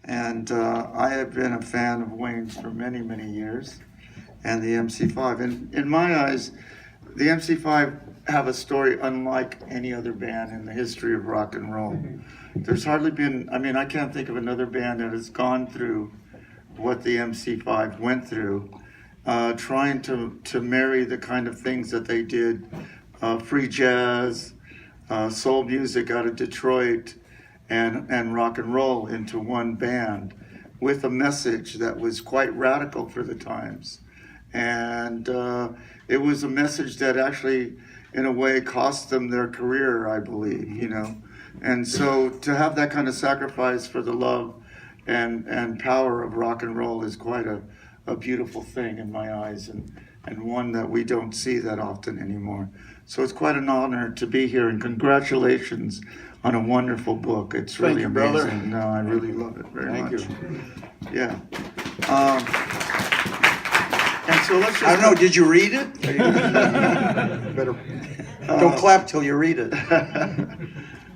And I have been a fan of Wayne's for many, many years, and the MC5. And in my eyes, the MC5 have a story unlike any other band in the history of rock and roll. There's hardly been, I mean, I can't think of another band that has gone through what the MC5 went through, trying to marry the kind of things that they did, free jazz, soul music out of Detroit, and rock and roll into one band with a message that was quite radical for the times. And it was a message that actually, in a way, cost them their career, I believe, you know. And so to have that kind of sacrifice for the love and power of rock and roll is quite a beautiful thing in my eyes, and one that we don't see that often anymore. So it's quite an honor to be here, and congratulations on a wonderful book. It's really Thank you, amazing. brother. No, I really love it very Thank much. you. Yeah. And so let's just... I don't know, did you read it? Better, don't clap till you read it.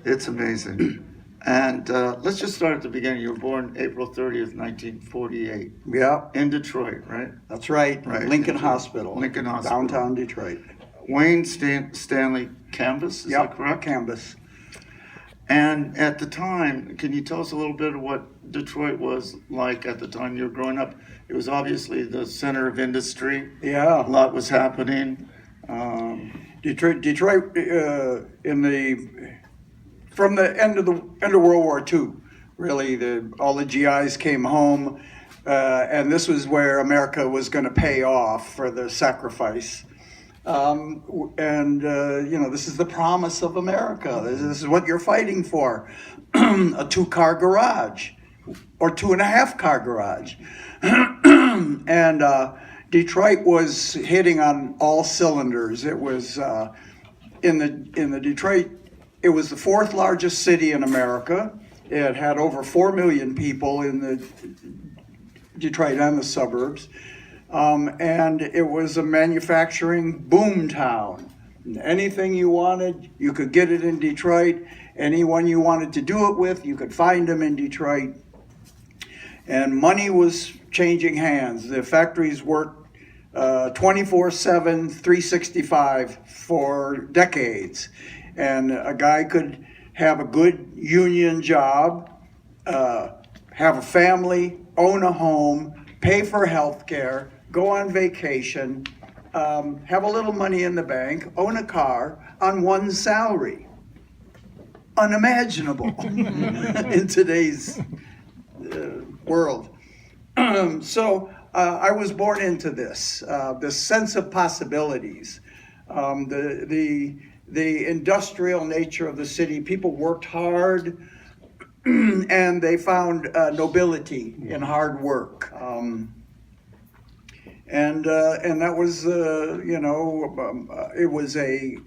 It's amazing. And let's just start at the beginning. You were born April 30th, 1948. Yeah, In Detroit, right? that's right. Right. Lincoln Hospital. Lincoln Hospital. Downtown Detroit. Wayne Stanley Canvas, is that correct? Canvas. And at the time, can you tell us a little bit of what Detroit was like at the time you were growing up? It was obviously the center of industry. A Yeah. lot was happening. Detroit from the end of World War II, really, all the GIs came home, and this was where America was going to pay off for the sacrifice. This is the promise of America. This is what you're fighting for. A 2-car garage or 2.5-car garage. And Detroit was hitting on all cylinders. It was in the Detroit, it was the 4th largest city in America. It had over 4 million people in the Detroit and the suburbs. And it was a manufacturing boom town. Anything you wanted, you could get it in Detroit. Anyone you wanted to do it with, you could find them in Detroit. And money was changing hands. The factories worked 24/7, 365 for decades. And a guy could have a good union job, have a family, own a home, pay for health care, go on vacation, have a little money in the bank, own a car on one salary. Unimaginable in today's world. So I was born into this sense of possibilities, the industrial nature of the city. People worked hard, and they found nobility in hard work. And that was, it was a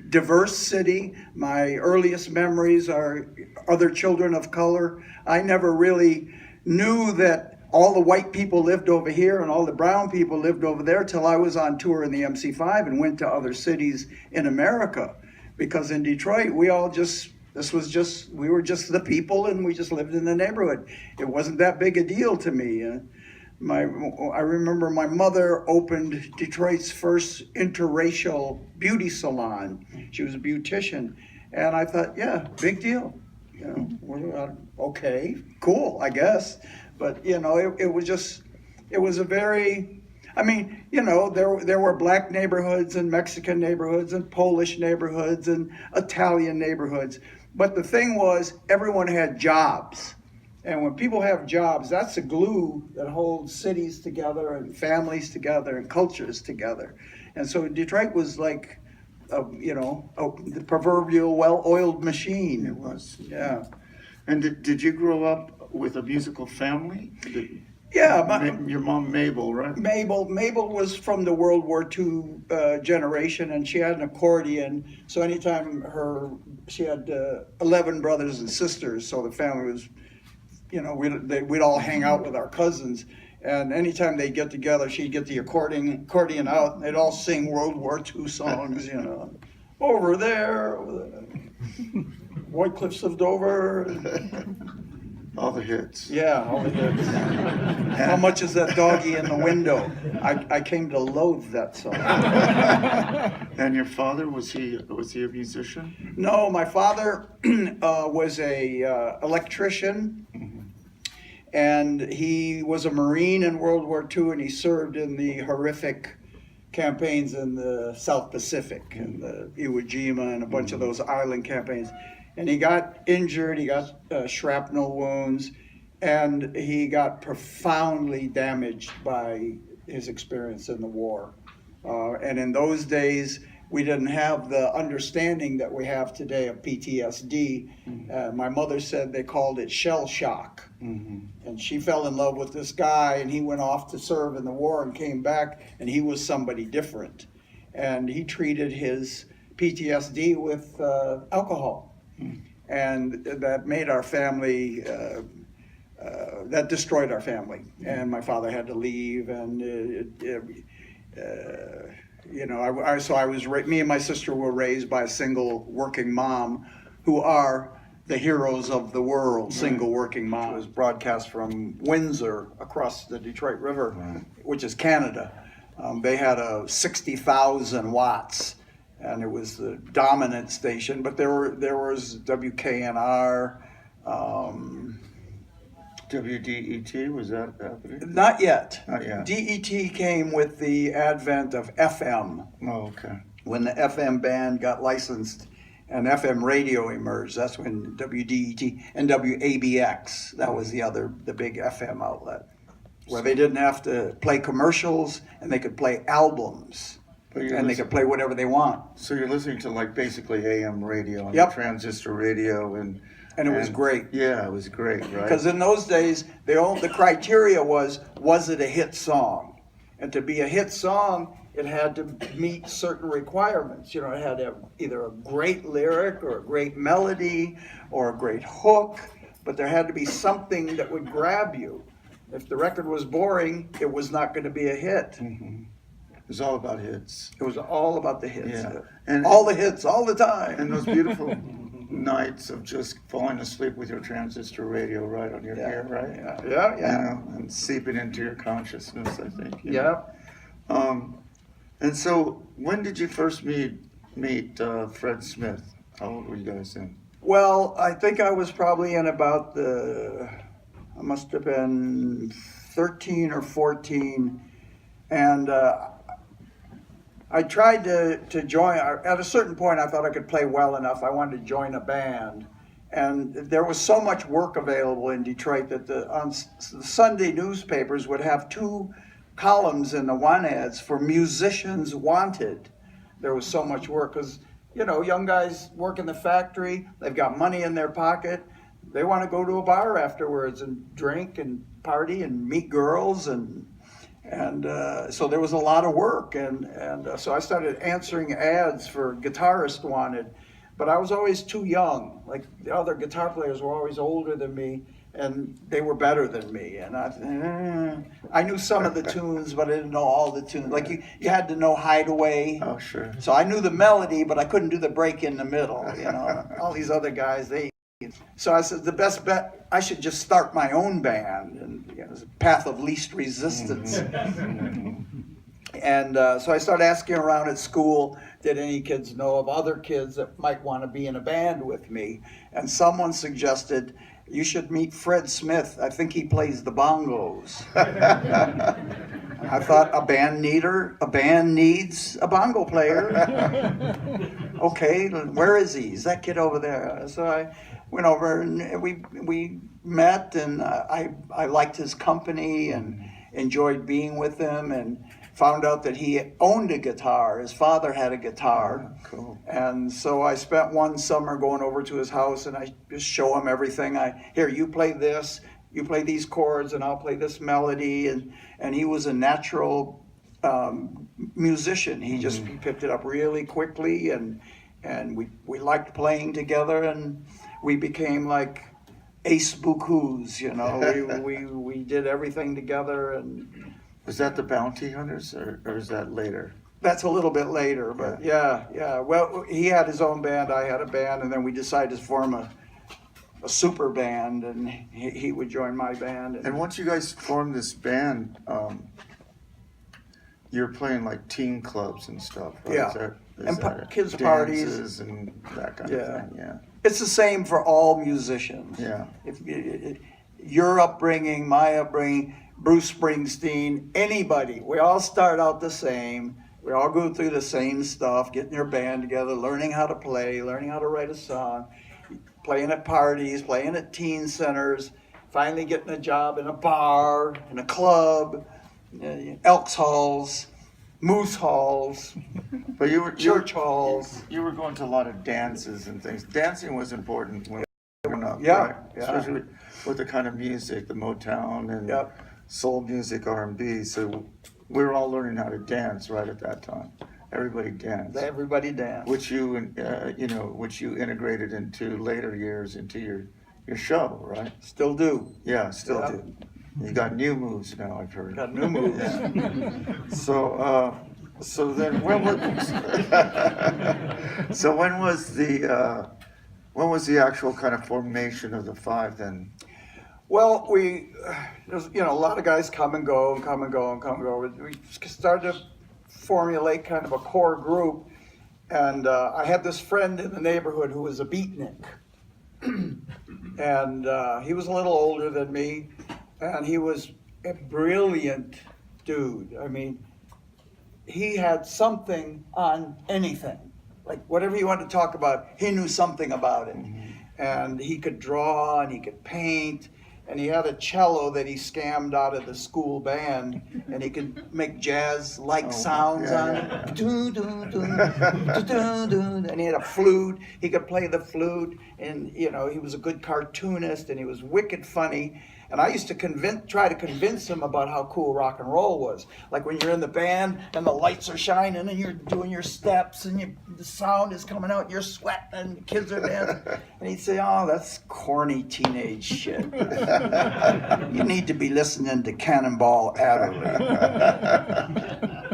diverse city. My earliest memories are other children of color. I never really knew that all the white people lived over here and all the brown people lived over there till I was on tour in the MC5 and went to other cities in America. Because in Detroit, we were just the people, and we just lived in the neighborhood. It wasn't that big a deal to me. I remember my mother opened Detroit's first interracial beauty salon. She was a beautician, and I thought, yeah, big deal. Okay, cool, I guess. But it was a very, there were black neighborhoods and Mexican neighborhoods and Polish neighborhoods and Italian neighborhoods. But the thing was, everyone had jobs. And when people have jobs, that's the glue that holds cities together and families together and cultures together. And so Detroit was like, the proverbial well-oiled machine. It was. Yeah. And did you grow up with a musical family? Yeah. Your mom, Mabel, right? Mabel was from the World War II generation, and she had an accordion. So anytime she had 11 brothers and sisters, so the family was, we'd all hang out with our cousins. And anytime they'd get together, she'd get the accordion out, and they'd all sing World War II songs, over there, White Cliffs of Dover. All the hits. Yeah, all the hits. How much is that doggy in the window? I came to loathe that song. And your father, was he a musician? No, my father was a electrician, and he was a Marine in World War II, and he served in the horrific campaigns in the South Pacific, and the Iwo Jima and a bunch of those island campaigns. And he got injured, he got shrapnel wounds, and he got profoundly damaged by his experience in the war. And in those days, we didn't have the understanding that we have today of PTSD. My mother said they called it shell shock. And she fell in love with this guy, and he went off to serve in the war and came back, and he was somebody different. And he treated his PTSD with alcohol. And that made our family, that destroyed our family. And my father had to leave, and you know, me and my sister were raised by a single working mom, who are the heroes of the world, single working mom. It was broadcast from Windsor across the Detroit River, which is Canada. They had a 60,000 watts, and it was the dominant station, but there was WKNR, WDET, was that happening? Not yet. Not yet. DET came with the advent of FM. Oh, okay. When the FM band got licensed and FM radio emerged, that's when WDET and WABX, that was the big FM outlet, where they didn't have to play commercials, and they could play albums, and they could play whatever they want. So you're listening to like basically AM radio and Yep. transistor radio, and it was great. Yeah, it was great, right? Because in those days, the criteria was it a hit song? And to be a hit song, it had to meet certain requirements. You know, it had to have either a great lyric or a great melody or a great hook, but there had to be something that would grab you. If the record was boring, it was not going to be a hit. It was all about hits. It was all about the hits. Yeah. And all the hits, all the time. And those beautiful nights of just falling asleep with your transistor radio right on your ear, right? Yeah. You know, and seeping into your consciousness, I think. you Yeah. know. And so, when did you first meet Fred Smith? How old were you guys then? Well, I think I was probably in about I must have been 13 or 14, and I tried to join. At a certain point, I thought I could play well enough. I wanted to join a band, and there was so much work available in Detroit that the Sunday newspapers would have 2 columns in the want ads for musicians wanted. There was so much work because, you know, young guys work in the factory, they've got money in their pocket, they want to go to a bar afterwards and drink and party and meet girls, and so there was a lot of work, and so I started answering ads for guitarists wanted, but I was always too young. Like, the other guitar players were always older than me, and they were better than me, and I knew some of the tunes, but I didn't know all the tunes. Like, you had to know Hideaway. Oh, sure. So I knew the melody, but I couldn't do the break in the middle. You know, all these other guys, So I said, the best bet, I should just start my own band, and it was a path of least resistance. And so I started asking around at school, did any kids know of other kids that might want to be in a band with me? And someone suggested, you should meet Fred Smith. I think he plays the bongos. I thought, a band needs a bongo player. Okay, where is he? Is that kid over there? So I went over, and we met, and I liked his company and enjoyed being with him, and found out that he owned a guitar. His father had a guitar. Oh, cool. And so I spent one summer going over to his house, and I just show him everything. Here, you play this, you play these chords, and I'll play this melody. And he was a natural musician. He just picked it up really quickly, and we liked playing together, and we became like ace bukus, you know. We did everything together. And Was that the Bounty Hunters, or is that later? that's a little bit later, but yeah. Well, he had his own band, I had a band, and then we decided to form a super band, and he would join my band. And once you guys formed this band, you're playing like teen clubs and stuff, right? Yeah. Is And that it? kids' parties. Dances and that kind Yeah. of thing, yeah. It's the same for all musicians. Yeah. If your upbringing, my upbringing, Bruce Springsteen, anybody, we all start out the same. We all go through the same stuff, getting your band together, learning how to play, learning how to write a song, playing at parties, playing at teen centers, finally getting a job in a bar, in a club, Elks Halls, Moose Halls, But church halls. You were going to a lot of dances and things. Dancing was important when growing up, Yeah, right? yeah. Especially with the kind of music, the Motown and Yep. soul music, R&B. So we were all learning how to dance right at that time. Everybody danced, Everybody danced. which which you integrated into later years into your show, right? Still do. Yeah, still Yeah. do. You got new moves now, I've heard. Got new moves. So then when was the actual kind of formation of the five then? Well, there's a lot of guys come and go and come and go and come and go. We started to formulate kind of a core group, and I had this friend in the neighborhood who was a beatnik, and he was a little older than me, and he was a brilliant dude. I mean, he had something on anything. Like whatever you wanted to talk about, he knew something about it. And he could draw and he could paint, and he had a cello that he scammed out of the school band, and he could make jazz-like sounds on it. Doo, doo, doo, doo, doo, doo. And he had a flute. He could play the flute, and he was a good cartoonist, and he was wicked funny. And I used to try to convince him about how cool rock and roll was. Like when you're in the band and the lights are shining and you're doing your steps and the sound is coming out, you're sweating and the kids are dancing. And he'd say, "Oh, that's corny teenage shit. You need to be listening to Cannonball Adderley."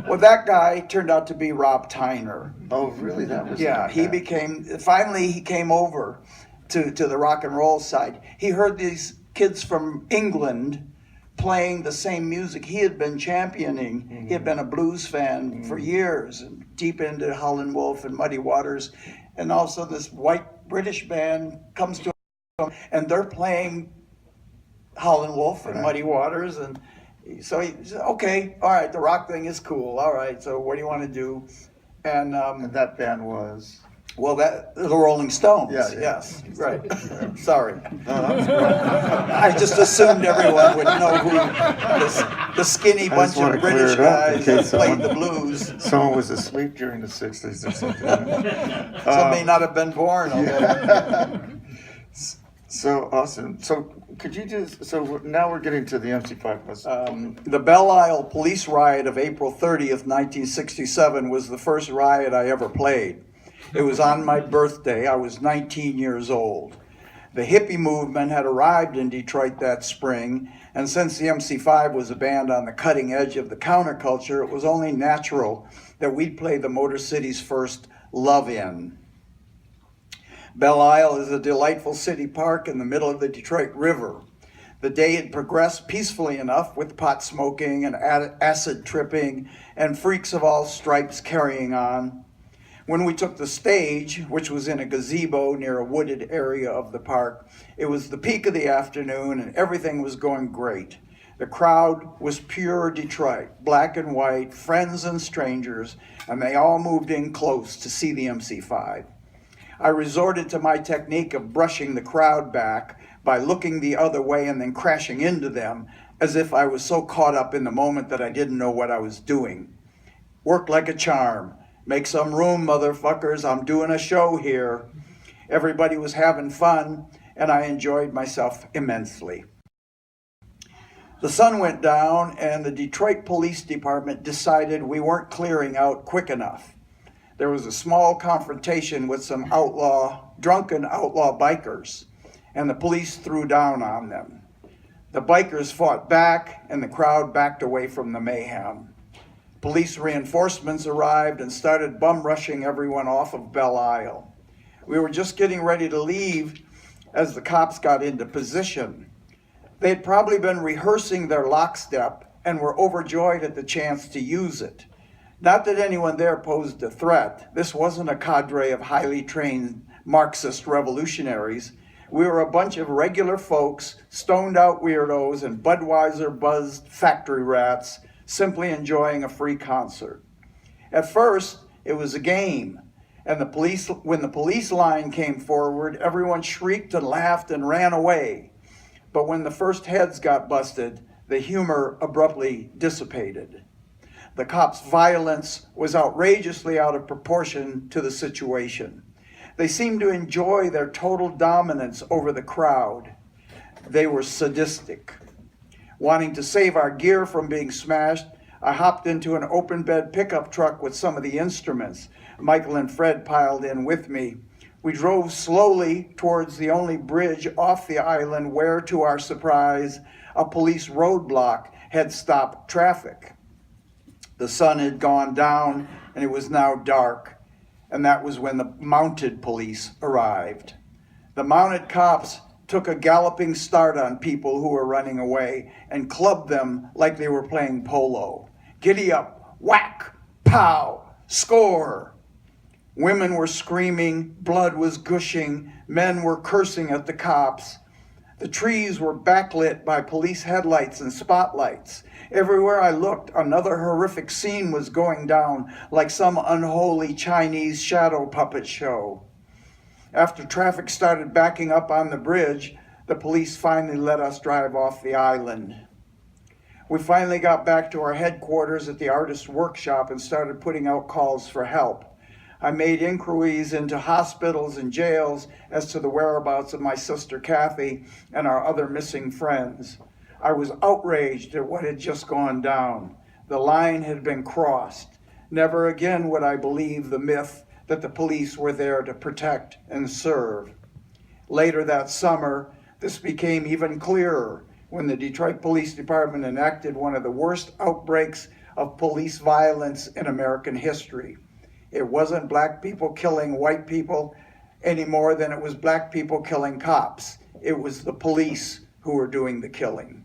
Well, that guy turned out to be Rob Tyner. Oh, really? That was Finally he came over to the rock and roll side. He heard these kids from England playing the same music he had been championing. Mm-hmm. He had been a blues fan for years, and deep into Howlin' Wolf and Muddy Waters. And also this white British band comes to him, and they're playing Howlin' Wolf and Muddy Waters. And so he said, "Okay, all right, the rock thing is cool. All right, so what do you want to do?" And that band was? Well, the Rolling Stones. Yeah. Yes, right. Sorry. No, that was great. I just assumed everyone would know who the skinny bunch of British guys that played the blues. Someone was asleep during the 60s or something. Some may not have been born. So awesome. So could you now we're getting to the MC5 bus. The Belle Isle police riot of April 30th, 1967 was the first riot I ever played. It was on my birthday. I was 19 years old. The hippie movement had arrived in Detroit that spring, and since the MC5 was a band on the cutting edge of the counterculture, it was only natural that we'd play the Motor City's first Love In. Belle Isle is a delightful city park in the middle of the Detroit River. The day had progressed peacefully enough with pot smoking and acid tripping and freaks of all stripes carrying on. When we took the stage, which was in a gazebo near a wooded area of the park, it was the peak of the afternoon and everything was going great. The crowd was pure Detroit, black and white, friends and strangers, and they all moved in close to see the MC5. I resorted to my technique of brushing the crowd back by looking the other way and then crashing into them as if I was so caught up in the moment that I didn't know what I was doing. Worked like a charm. Make some room, motherfuckers, I'm doing a show here. Everybody was having fun, and I enjoyed myself immensely. The sun went down, and the Detroit Police Department decided we weren't clearing out quick enough. There was a small confrontation with some drunken outlaw bikers, and the police threw down on them. The bikers fought back, and the crowd backed away from the mayhem. Police reinforcements arrived and started bum rushing everyone off of Belle Isle. We were just getting ready to leave as the cops got into position. They'd probably been rehearsing their lockstep and were overjoyed at the chance to use it. Not that anyone there posed a threat. This wasn't a cadre of highly trained Marxist revolutionaries. We were a bunch of regular folks, stoned out weirdos and Budweiser buzzed factory rats, simply enjoying a free concert. At first, it was a game, and when the police line came forward, everyone shrieked and laughed and ran away. But when the first heads got busted, the humor abruptly dissipated. The cops' violence was outrageously out of proportion to the situation. They seemed to enjoy their total dominance over the crowd. They were sadistic. Wanting to save our gear from being smashed, I hopped into an open bed pickup truck with some of the instruments. Michael and Fred piled in with me. We drove slowly towards the only bridge off the island where, to our surprise, a police roadblock had stopped traffic. The sun had gone down and it was now dark, and that was when the mounted police arrived. The mounted cops took a galloping start on people who were running away and clubbed them like they were playing polo. Giddy up, whack, pow, score. Women were screaming, blood was gushing, men were cursing at the cops. The trees were backlit by police headlights and spotlights. Everywhere I looked, another horrific scene was going down like some unholy Chinese shadow puppet show. After traffic started backing up on the bridge, the police finally let us drive off the island. We finally got back to our headquarters at the artist's workshop and started putting out calls for help. I made inquiries into hospitals and jails as to the whereabouts of my sister Kathy and our other missing friends. I was outraged at what had just gone down. The line had been crossed. Never again would I believe the myth that the police were there to protect and serve. Later that summer, this became even clearer when the Detroit Police Department enacted one of the worst outbreaks of police violence in American history. It wasn't black people killing white people any more than it was black people killing cops. It was the police who were doing the killing.